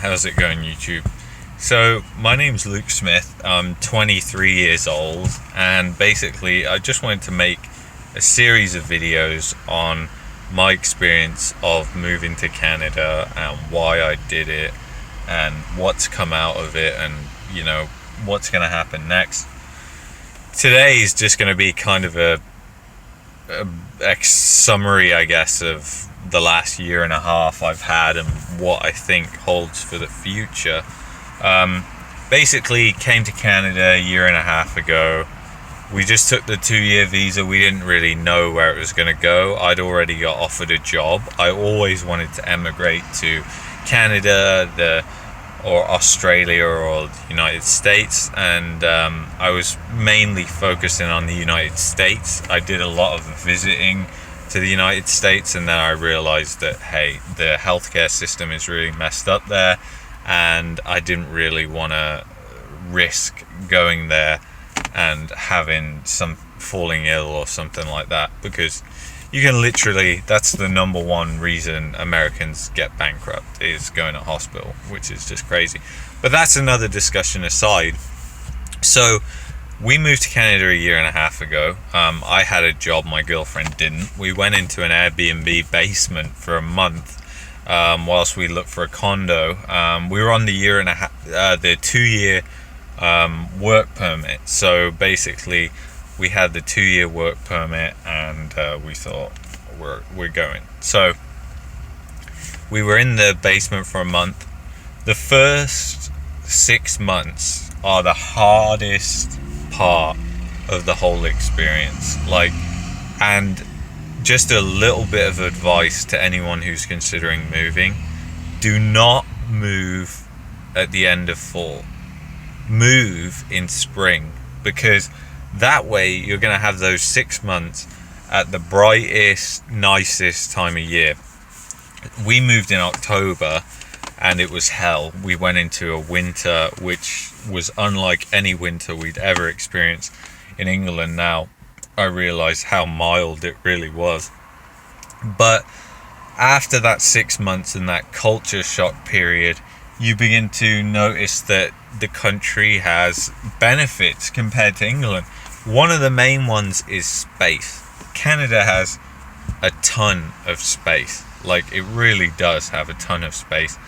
How's it going, YouTube? So, my name's Luke Smith. I'm 23 years old, and basically, I just wanted to make a series of videos on my experience of moving to Canada and why I did it, and what's come out of it, and what's going to happen next. Today is just going to be kind of a summary, I guess, of the last year and a half I've had and what I think holds for the future. Basically came to Canada a year and a half ago. We just took the 2-year visa. We didn't really know where it was going to go. I'd already got offered a job. I always wanted to emigrate to Canada or Australia or the United States, and I was mainly focusing on the United States. I did a lot of visiting to the United States, and then I realized that, hey, the healthcare system is really messed up there, and I didn't really want to risk going there and having falling ill or something like that, because you can literally, that's the number one reason Americans get bankrupt, is going to hospital, which is just crazy. But that's another discussion aside. So we moved to Canada a year and a half ago. I had a job, my girlfriend didn't. We went into an Airbnb basement for a month whilst we looked for a condo. We were on the 2-year work permit. So basically, we had the 2-year work permit, and we thought we're going. So we were in the basement for a month. The first 6 months are the hardest part of the whole experience. And just a little bit of advice to anyone who's considering moving: do not move at the end of fall. Move in spring, because that way you're going to have those 6 months at the brightest, nicest time of year. We moved in October, and it was hell. We went into a winter which was unlike any winter we'd ever experienced in England. Now I realize how mild it really was. But after that 6 months and that culture shock period, you begin to notice that the country has benefits compared to England. One of the main ones is space. Canada has a ton of space. It really does have a ton of space.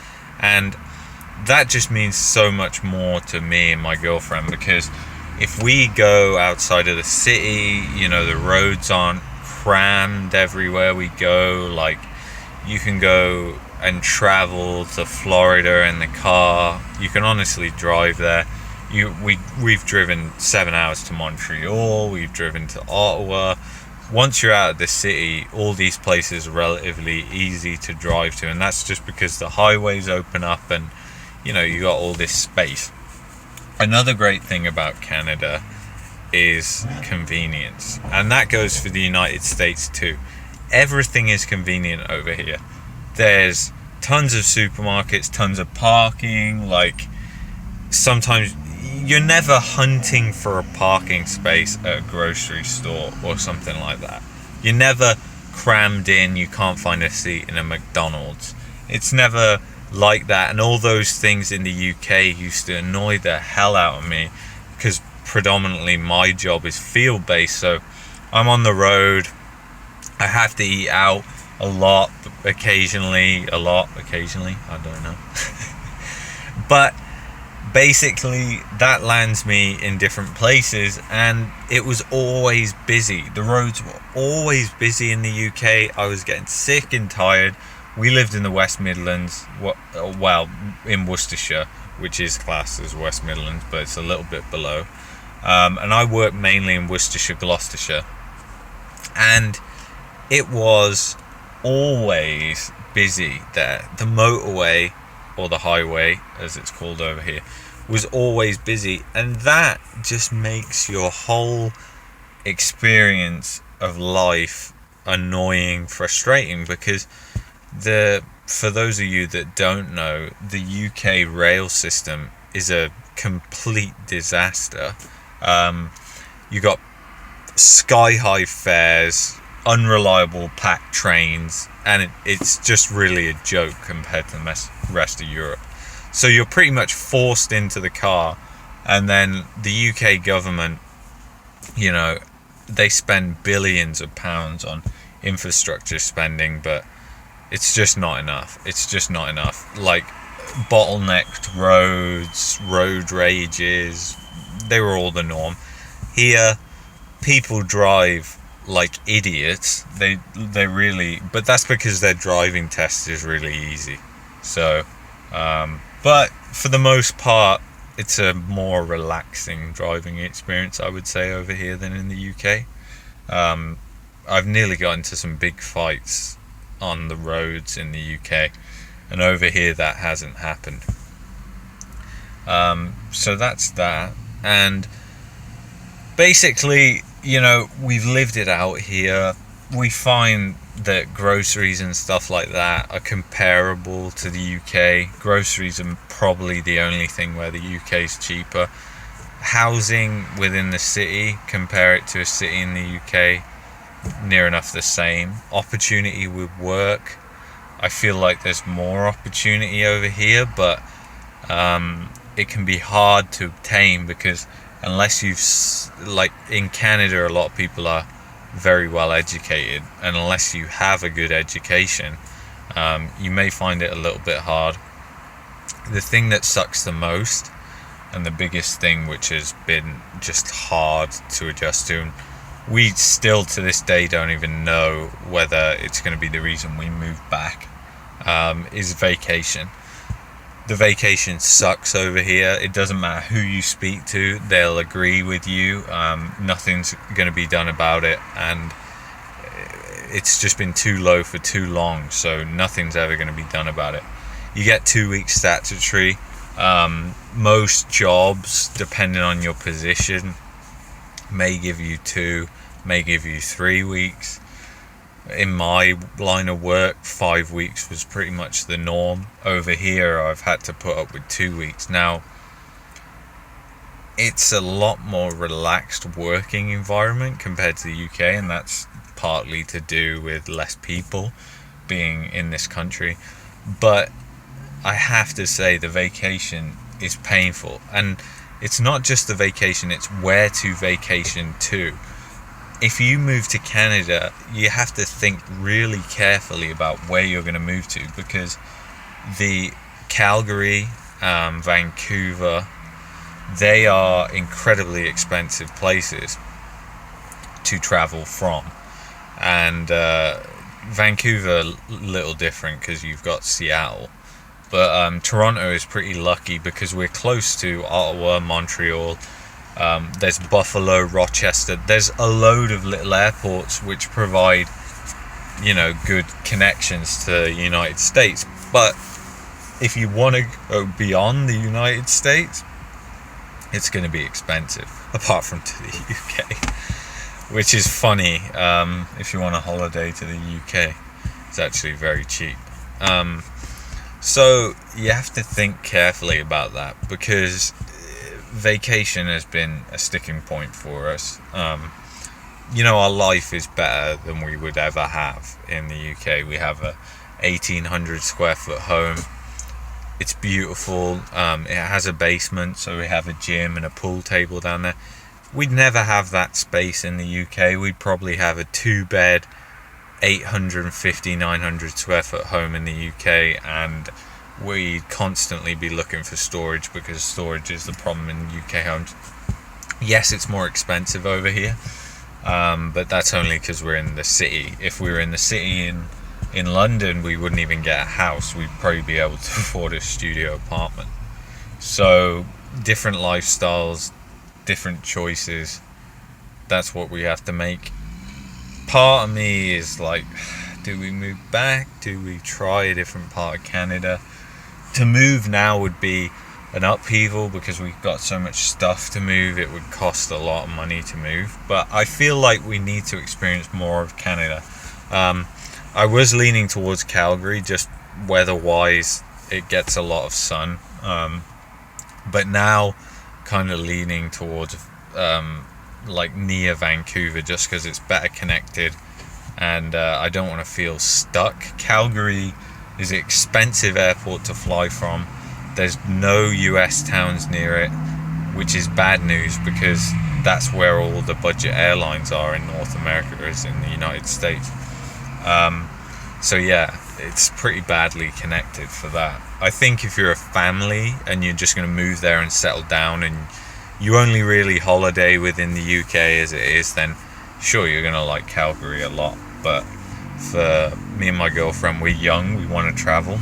And that just means so much more to me and my girlfriend, because if we go outside of the city, the roads aren't crammed everywhere we go. You can go and travel to Florida in the car. You can honestly drive there. We've driven 7 hours to Montreal. We've driven to Ottawa. Once you're out of the city, all these places are relatively easy to drive to, and that's just because the highways open up and you got all this space. Another great thing about Canada is convenience, and that goes for the United States too. Everything is convenient over here. There's tons of supermarkets, tons of parking. Sometimes you're never hunting for a parking space at a grocery store or something like that. You're never crammed in. You can't find a seat in a McDonald's. It's never like that. And all those things in the UK used to annoy the hell out of me, because predominantly my job is field based. So I'm on the road. I have to eat out a lot, occasionally, I don't know. But basically that lands me in different places, and it was always busy. The roads were always busy in the UK. I was getting sick and tired. We lived in the West Midlands, in Worcestershire, which is classed as West Midlands, but it's a little bit below. And I worked mainly in Worcestershire, Gloucestershire, and it was always busy there. The motorway, or the highway as it's called over here, was always busy, and that just makes your whole experience of life annoying, frustrating, because for those of you that don't know, the UK rail system is a complete disaster. You got sky high fares, unreliable packed trains, and it's just really a joke compared to the rest of Europe. So you're pretty much forced into the car. And then the UK government, you know, they spend billions of pounds on infrastructure spending, but it's just not enough. It's just not enough. Like, bottlenecked roads, road rages, they were all the norm. Here, people drive like idiots. They really, but that's because their driving test is really easy. So, but for the most part, it's a more relaxing driving experience, I would say, over here than in the UK. I've nearly got into some big fights on the roads in the UK, and over here that hasn't happened. So that's that. And basically, you know, we've lived it out here. We find that groceries and stuff like that are comparable to the UK. Groceries are probably the only thing where the UK is cheaper. Housing within the city, compare it to a city in the UK, near enough the same. Opportunity with work, I feel like there's more opportunity over here, but it can be hard to obtain, because unless you've, like in Canada, a lot of people are very well educated, and unless you have a good education, you may find it a little bit hard. The thing that sucks the most, and the biggest thing which has been just hard to adjust to, and we still to this day don't even know whether it's going to be the reason we move back, is vacation. The vacation sucks over here. It doesn't matter who you speak to, they'll agree with you. Nothing's going to be done about it, and it's just been too low for too long, so nothing's ever going to be done about it. You get 2 weeks statutory. Most jobs, depending on your position, may give you 2, may give you 3 weeks. In my line of work, 5 weeks was pretty much the norm. Over here, I've had to put up with 2 weeks. Now, it's a lot more relaxed working environment compared to the UK, and that's partly to do with less people being in this country. But I have to say, the vacation is painful. And it's not just the vacation, it's where to vacation to. If you move to Canada, you have to think really carefully about where you're going to move to, because the Calgary, Vancouver, they are incredibly expensive places to travel from. And Vancouver, a little different because you've got Seattle. But Toronto is pretty lucky because we're close to Ottawa, Montreal. There's Buffalo, Rochester. There's a load of little airports which provide, you know, good connections to the United States. But if you want to go beyond the United States, it's going to be expensive, apart from to the UK, which is funny. If you want a holiday to the UK, it's actually very cheap. So you have to think carefully about that, because vacation has been a sticking point for us. You know, our life is better than we would ever have in the UK. We have a 1,800 square foot home. It's beautiful. It has a basement, so we have a gym and a pool table down there. We'd never have that space in the UK. We'd probably have a 2-bed, 850, 900 square foot home in the UK, and we'd constantly be looking for storage, because storage is the problem in UK homes. Yes, it's more expensive over here, but that's only because we're in the city. If we were in the city in London, we wouldn't even get a house. We'd probably be able to afford a studio apartment. So different lifestyles, different choices, that's what we have to make. Part of me is like, do we move back? Do we try a different part of Canada? To move now would be an upheaval, because we've got so much stuff to move. It would cost a lot of money to move, but I feel like we need to experience more of Canada. I was leaning towards Calgary, just weather-wise, it gets a lot of sun, but now kind of leaning towards like near Vancouver, just because it's better connected, and I don't want to feel stuck. Calgary is an expensive airport to fly from. There's no US towns near it, which is bad news because that's where all the budget airlines are in North America, is in the United States. So yeah, it's pretty badly connected for that. I think if you're a family and you're just going to move there and settle down and you only really holiday within the UK as it is, then sure, you're going to like Calgary a lot. But for me and my girlfriend, we're young, we want to travel.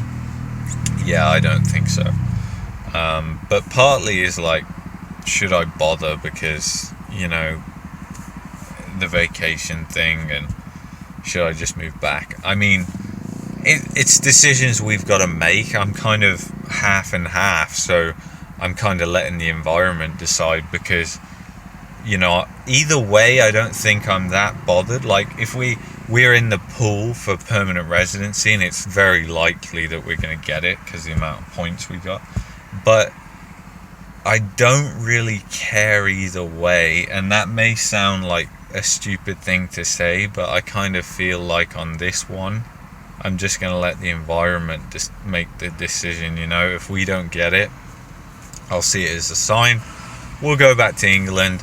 Yeah, I don't think so. But partly is like, should I bother, because, you know, the vacation thing, and should I just move back? I mean, it's decisions we've got to make. I'm kind of half and half, so I'm kind of letting the environment decide, because, you know, either way, I don't think I'm that bothered. Like, if we're in the pool for permanent residency, and it's very likely that we're going to get it because the amount of points we got, but I don't really care either way. And that may sound like a stupid thing to say, but I kind of feel like on this one, I'm just going to let the environment just make the decision. You know, if we don't get it, I'll see it as a sign. We'll go back to England,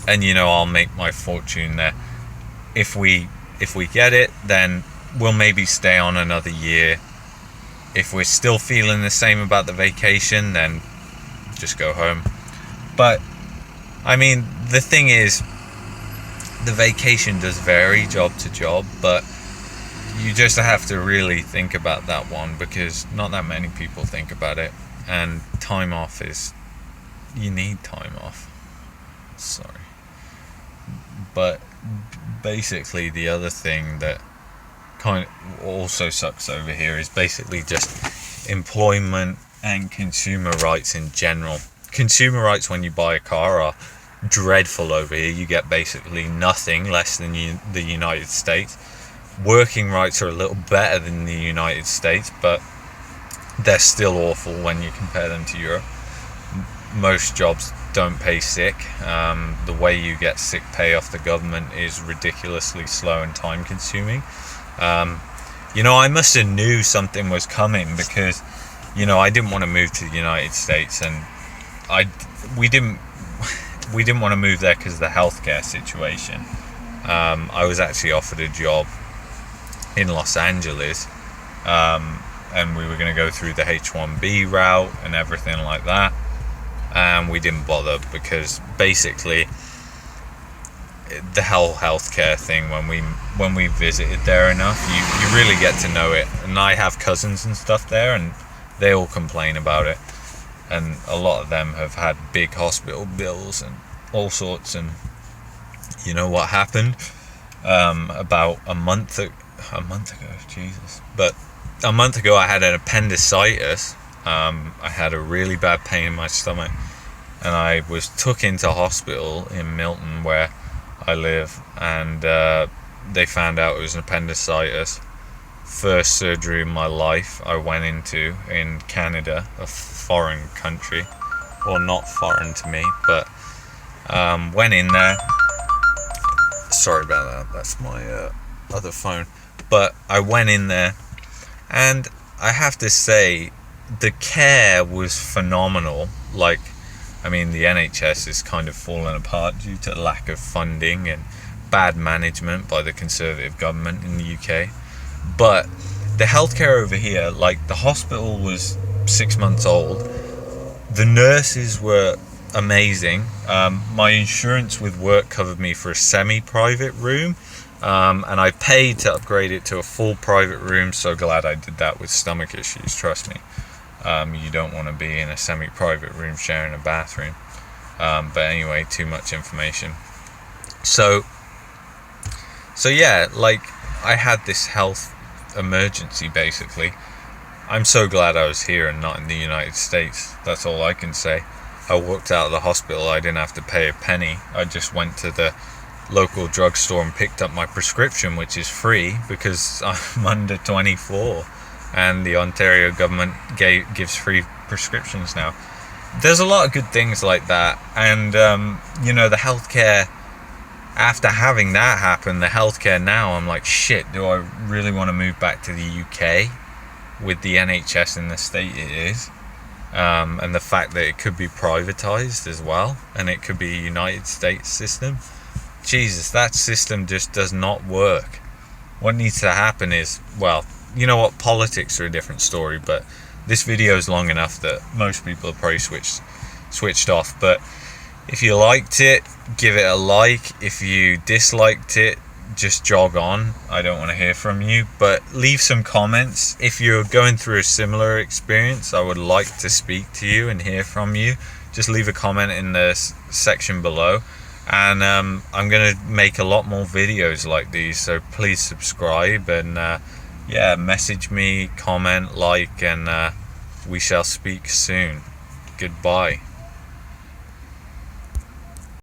and, you know, I'll make my fortune there. If we get it, then we'll maybe stay on another year. If we're still feeling the same about the vacation, then just go home. But I mean, the thing is, the vacation does vary job to job, but you just have to really think about that one, because not that many people think about it. And time off is, you need time off. Sorry. But basically, the other thing that kind of also sucks over here is basically just employment and consumer rights in general. Consumer rights when you buy a car are dreadful over here. You get basically nothing less than the United States. Working rights are a little better than the United States, but they're still awful when you compare them to Europe. Most jobs don't pay sick. The way you get sick pay off the government is ridiculously slow and time consuming. You know, I must have knew something was coming, because, you know, I didn't want to move to the United States, and we didn't want to move there because of the healthcare situation. I was actually offered a job in Los Angeles, and we were going to go through the H-1B route and everything like that, and we didn't bother, because basically the whole healthcare thing, when we visited there enough, you really get to know it. And I have cousins and stuff there, and they all complain about it, and a lot of them have had big hospital bills and all sorts. And you know what happened about a month ago, Jesus, but a month ago I had an appendicitis. I had a really bad pain in my stomach, and I was took into hospital in Milton, where I live, and they found out it was an appendicitis. First surgery in my life I went into in Canada, a foreign country. Well, not foreign to me, but went in there. Sorry about that, that's my other phone. But I went in there, and I have to say, the care was phenomenal. Like, I mean, the NHS is kind of fallen apart due to lack of funding and bad management by the Conservative government in the UK. But the healthcare over here, like, the hospital was 6 months old. The nurses were amazing. My insurance with work covered me for a semi-private room, and I paid to upgrade it to a full private room. So glad I did that with stomach issues, trust me. You don't want to be in a semi-private room sharing a bathroom. But anyway, too much information. So yeah, like, I had this health emergency, basically. I'm so glad I was here and not in the United States. That's all I can say. I walked out of the hospital, I didn't have to pay a penny. I just went to the local drugstore and picked up my prescription, which is free because I'm under 24. And the Ontario government gives free prescriptions now. There's a lot of good things like that. And, you know, the healthcare, after having that happen, the healthcare now, I'm like, shit, do I really want to move back to the UK with the NHS in the state it is? and the fact that it could be privatized as well, and it could be a United States system. Jesus, that system just does not work. What needs to happen is, well, you know what, politics are a different story, but this video is long enough that most people have probably switched off. But if you liked it, give it a like. If you disliked it, just jog on. I don't want to hear from you, but leave some comments. If you're going through a similar experience, I would like to speak to you and hear from you. Just leave a comment in the section below, and I'm gonna make a lot more videos like these, so please subscribe, and yeah, message me, comment, like, and we shall speak soon. Goodbye.